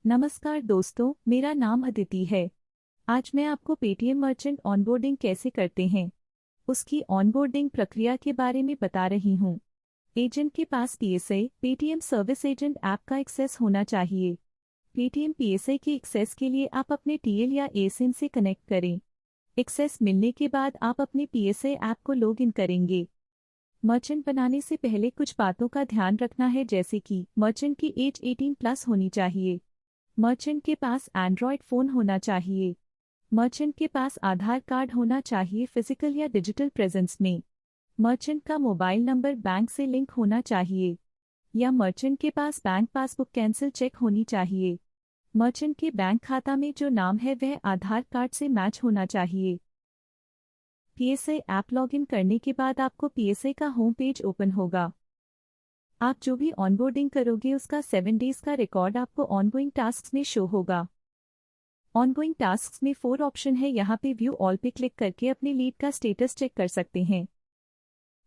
नमस्कार दोस्तों, मेरा नाम अदिति है। आज मैं आपको पेटीएम मर्चेंट ऑनबोर्डिंग कैसे करते हैं, उसकी ऑनबोर्डिंग प्रक्रिया के बारे में बता रही हूँ। एजेंट के पास PSA Paytm service agent app का एक्सेस होना चाहिए। पेटीएम पीएसए के एक्सेस के लिए आप अपने टीएल या एसिम से कनेक्ट करें। एक्सेस मिलने के बाद आप अपने पीएसए ऐप को लॉग इन करेंगे। मर्चेंट बनाने से पहले कुछ बातों का ध्यान रखना है, जैसे कि मर्चेंट की एज 18+ होनी चाहिए। मर्चेंट के पास एंड्रॉयड फ़ोन होना चाहिए। मर्चेंट के पास आधार कार्ड होना चाहिए, फिजिकल या डिजिटल प्रेजेंस में। मर्चेंट का मोबाइल नंबर बैंक से लिंक होना चाहिए, या मर्चेंट के पास बैंक पासबुक कैंसिल चेक होनी चाहिए। मर्चेंट के बैंक खाता में जो नाम है वह आधार कार्ड से मैच होना चाहिए। पीएसए ऐप लॉगिन करने के बाद आपको पीएसए का होम पेज ओपन होगा। आप जो भी ऑनबोर्डिंग करोगे उसका 7 डेज का रिकॉर्ड आपको ऑनगोइंग टास्क्स में शो होगा। ऑनगोइंग टास्क्स में 4 ऑप्शन है, यहाँ पे व्यू ऑल पे क्लिक करके अपने लीड का स्टेटस चेक कर सकते हैं।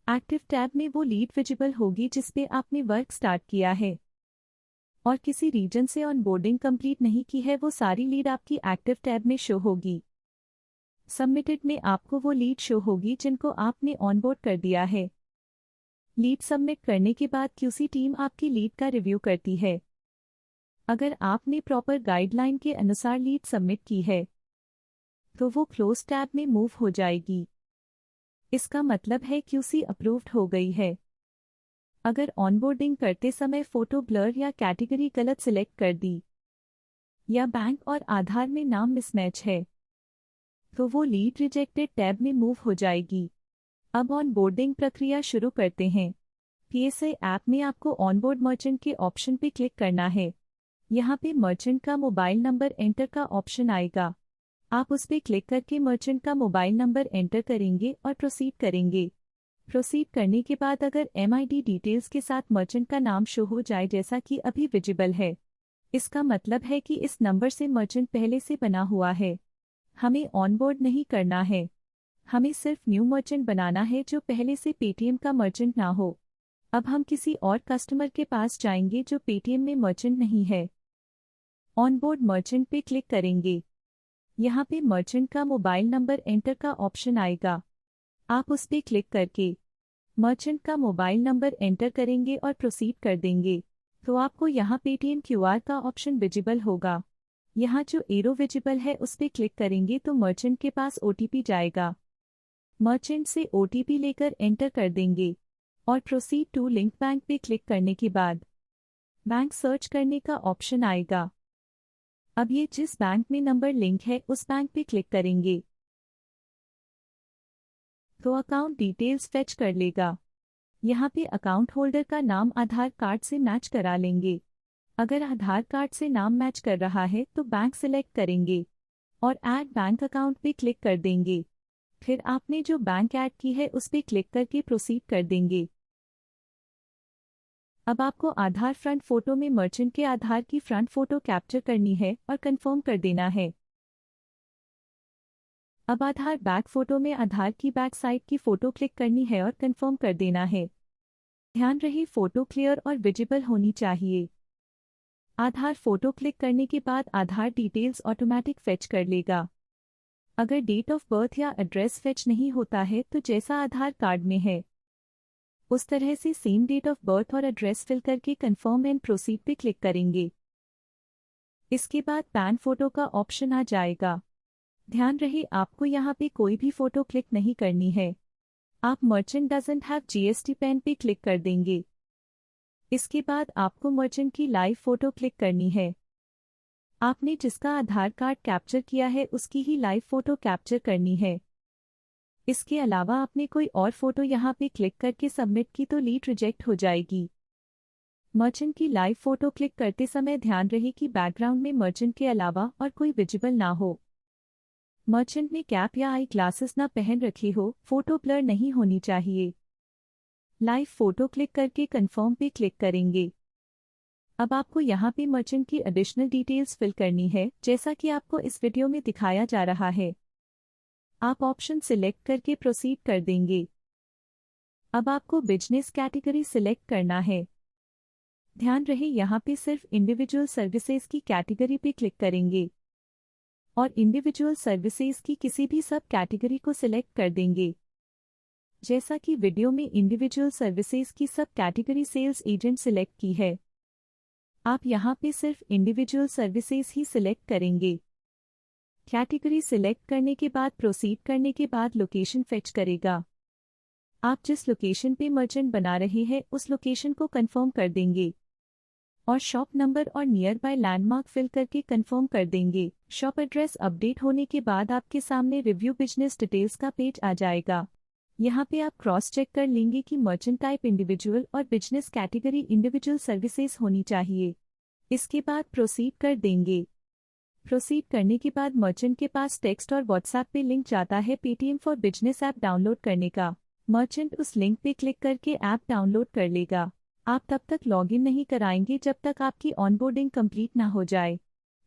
एक्टिव टैब में वो लीड विजिबल होगी जिस पे आपने वर्क स्टार्ट किया है, और किसी रीजन से ऑनबोर्डिंग कंप्लीट नहीं की है वो सारी लीड आपकी एक्टिव टैब में शो होगी। सबमिटेड में आपको वो लीड शो होगी जिनको आपने ऑनबोर्ड कर दिया है। लीड सबमिट करने के बाद क्यूसी टीम आपकी लीड का रिव्यू करती है। अगर आपने प्रॉपर गाइडलाइन के अनुसार लीड सबमिट की है तो वो क्लोज टैब में मूव हो जाएगी। इसका मतलब है क्यूसी अप्रूव्ड हो गई है। अगर ऑनबोर्डिंग करते समय फोटो ब्लर या कैटेगरी गलत सिलेक्ट कर दी, या बैंक और आधार में नाम मिसमैच है, तो वो लीड रिजेक्टेड टैब में मूव हो जाएगी। अब ऑनबोर्डिंग प्रक्रिया शुरू करते हैं। पीएसए ऐप में आपको ऑनबोर्ड मर्चेंट के ऑप्शन पे क्लिक करना है। यहाँ पे मर्चेंट का मोबाइल नंबर एंटर का ऑप्शन आएगा। आप उस पे क्लिक करके मर्चेंट का मोबाइल नंबर एंटर करेंगे और प्रोसीड करेंगे। प्रोसीड करने के बाद अगर एमआईडी डिटेल्स के साथ मर्चेंट का नाम शो हो जाए जैसा कि अभी विजिबल है, इसका मतलब है कि इस नंबर से मर्चेंट पहले से बना हुआ है। हमें ऑनबोर्ड नहीं करना है, हमें सिर्फ न्यू मर्चेंट बनाना है जो पहले से पेटीएम का मर्चेंट ना हो। अब हम किसी और कस्टमर के पास जाएंगे जो पेटीएम में मर्चेंट नहीं है। ऑनबोर्ड मर्चेंट पे क्लिक करेंगे। यहाँ पे मर्चेंट का मोबाइल नंबर एंटर का ऑप्शन आएगा। आप उस पे क्लिक करके मर्चेंट का मोबाइल नंबर एंटर करेंगे और प्रोसीड कर देंगे तो आपको यहाँ पेटीएम क्यूआर का ऑप्शन विजिबल होगा। यहाँ जो एरो विजिबल है उस पे क्लिक करेंगे तो मर्चेंट के पास ओटीपी जाएगा। मर्चेंट से ओटीपी लेकर एंटर कर देंगे और प्रोसीड टू लिंक बैंक पे क्लिक करने के बाद बैंक सर्च करने का ऑप्शन आएगा। अब ये जिस बैंक में नंबर लिंक है उस बैंक पे क्लिक करेंगे तो अकाउंट डिटेल्स फेच कर लेगा। यहाँ पे अकाउंट होल्डर का नाम आधार कार्ड से मैच करा लेंगे। अगर आधार कार्ड से नाम मैच कर रहा है तो बैंक सिलेक्ट करेंगे और ऐड बैंक अकाउंट पे क्लिक कर देंगे। फिर आपने जो बैंक ऐड की है उस पे क्लिक करके प्रोसीड कर देंगे। अब आपको आधार फ्रंट फोटो में मर्चेंट के आधार की फ्रंट फोटो कैप्चर करनी है और कंफर्म कर देना है। अब आधार बैक फोटो में आधार की बैक साइड की फोटो क्लिक करनी है और कंफर्म कर देना है। ध्यान रहे फोटो क्लियर और विजिबल होनी चाहिए। आधार फोटो क्लिक करने के बाद आधार डिटेल्स ऑटोमेटिक फेच कर लेगा। अगर डेट ऑफ बर्थ या एड्रेस फेच नहीं होता है तो जैसा आधार कार्ड में है उस तरह से सेम डेट ऑफ बर्थ और एड्रेस फिल करके कंफर्म एंड प्रोसीड पे क्लिक करेंगे। इसके बाद पैन फोटो का ऑप्शन आ जाएगा। ध्यान रहे आपको यहाँ पे कोई भी फोटो क्लिक नहीं करनी है। आप merchant doesn't have GST pan पे क्लिक कर देंगे। इसके बाद आपको मर्चेंट की लाइव फोटो क्लिक करनी है। आपने जिसका आधार कार्ड कैप्चर किया है उसकी ही लाइव फोटो कैप्चर करनी है। इसके अलावा आपने कोई और फोटो यहाँ पे क्लिक करके सबमिट की तो लीड रिजेक्ट हो जाएगी। मर्चेंट की लाइव फोटो क्लिक करते समय ध्यान रहे कि बैकग्राउंड में मर्चेंट के अलावा और कोई विजिबल ना हो। मर्चेंट ने कैप या आई ग्लासेस ना पहन रखी हो, फोटो ब्लर नहीं होनी चाहिए। लाइव फोटो क्लिक करके कंफर्म पे क्लिक करेंगे। अब आपको यहाँ पे मर्चेंट की एडिशनल डिटेल्स फिल करनी है जैसा कि आपको इस वीडियो में दिखाया जा रहा है। आप ऑप्शन सिलेक्ट करके प्रोसीड कर देंगे। अब आपको बिजनेस कैटेगरी सिलेक्ट करना है। ध्यान रहे यहाँ पे सिर्फ इंडिविजुअल सर्विसेज की कैटेगरी पे क्लिक करेंगे और इंडिविजुअल सर्विसेज की किसी भी सब कैटेगरी को सिलेक्ट कर देंगे। जैसा कि वीडियो में इंडिविजुअल सर्विसेज की सब कैटेगरी सेल्स एजेंट सिलेक्ट की है, आप यहाँ पे सिर्फ इंडिविजुअल सर्विसेज ही सिलेक्ट करेंगे। कैटेगरी सिलेक्ट करने के बाद प्रोसीड करने के बाद लोकेशन फेच करेगा। आप जिस लोकेशन पे मर्चेंट बना रहे हैं उस लोकेशन को कंफर्म कर देंगे और शॉप नंबर और नियर बाय लैंडमार्क फिल करके कंफर्म कर देंगे। शॉप एड्रेस अपडेट होने के बाद आपके सामने रिव्यू बिजनेस डिटेल्स का पेज आ जाएगा। यहाँ पे आप क्रॉस चेक कर लेंगे कि मर्चेंट टाइप इंडिविजुअल और बिजनेस कैटेगरी इंडिविजुअल सर्विसेज होनी चाहिए। इसके बाद प्रोसीड कर देंगे। प्रोसीड करने के बाद मर्चेंट के पास टेक्स्ट और व्हाट्सएप पे लिंक जाता है Paytm for business app download करने का। मर्चेंट उस लिंक पे क्लिक करके ऐप डाउनलोड कर लेगा। आप तब तक लॉगिन नहीं कराएंगे जब तक आपकी ऑनबोर्डिंग कंप्लीट ना हो जाए।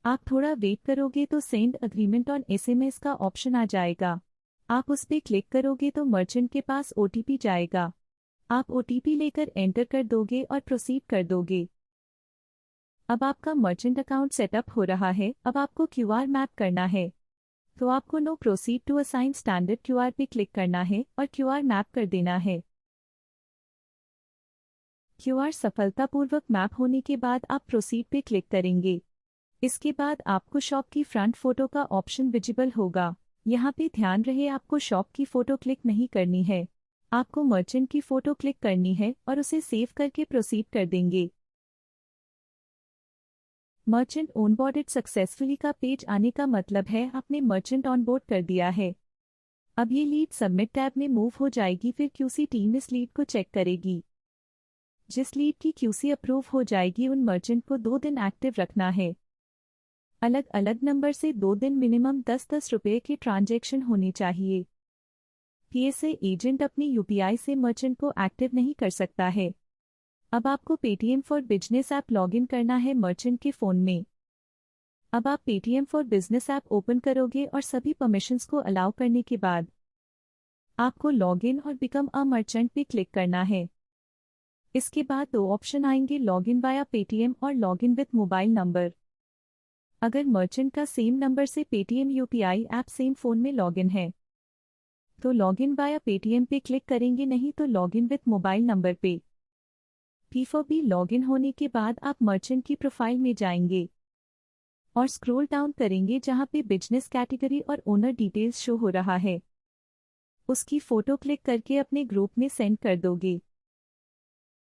आप थोड़ा वेट करोगे तो सेंड अग्रीमेंट ऑन एसएमएस का ऑप्शन आ जाएगा। आप उस पर क्लिक करोगे तो मर्चेंट के पास ओटीपी जाएगा। आप ओटीपी लेकर एंटर कर दोगे और प्रोसीड कर दोगे। अब आपका मर्चेंट अकाउंट सेटअप हो रहा है। अब आपको क्यूआर मैप करना है, तो आपको no proceed to assign standard QR पे क्लिक करना है और क्यूआर मैप कर देना है। क्यूआर सफलतापूर्वक मैप होने के बाद आप प्रोसीड पे क्लिक करेंगे। इसके बाद आपको शॉप की फ्रंट फोटो का ऑप्शन विजिबल होगा। यहाँ पे ध्यान रहे आपको शॉप की फोटो क्लिक नहीं करनी है, आपको मर्चेंट की फोटो क्लिक करनी है और उसे सेव करके प्रोसीड कर देंगे। मर्चेंट ऑनबोर्डेड सक्सेसफुली का पेज आने का मतलब है आपने मर्चेंट ऑनबोर्ड कर दिया है। अब ये लीड सबमिट टैब में मूव हो जाएगी। फिर क्यूसी टीम इस लीड को चेक करेगी। जिस लीड की क्यूसी अप्रूव हो जाएगी उन मर्चेंट को 2 दिन एक्टिव रखना है। अलग अलग नंबर से 2 दिन मिनिमम 10-10 रुपये के ट्रांजैक्शन होने चाहिए। पीएसए एजेंट अपनी यूपीआई से मर्चेंट को एक्टिव नहीं कर सकता है। अब आपको Paytm for business app login करना है मर्चेंट के फ़ोन में। अब आप Paytm for business app open करोगे और सभी परमिशंस को अलाउ करने के बाद आपको लॉगिन और बिकम अ मर्चेंट पे क्लिक करना है। इसके बाद 2 ऑप्शन आएंगे, लॉगिन वाया पेटीएम और लॉगिन विथ मोबाइल नंबर। अगर मर्चेंट का सेम नंबर से Paytm UPI app same phone में लॉगिन है तो लॉगिन वाया पेटीएम पे क्लिक करेंगे, नहीं तो लॉगिन विथ मोबाइल नंबर पे। P4B लॉगिन होने के बाद आप मर्चेंट की प्रोफाइल में जाएंगे और स्क्रॉल डाउन करेंगे जहां पे बिजनेस कैटेगरी और ओनर डिटेल्स शो हो रहा है। उसकी फ़ोटो क्लिक करके अपने ग्रुप में सेंड कर दोगे।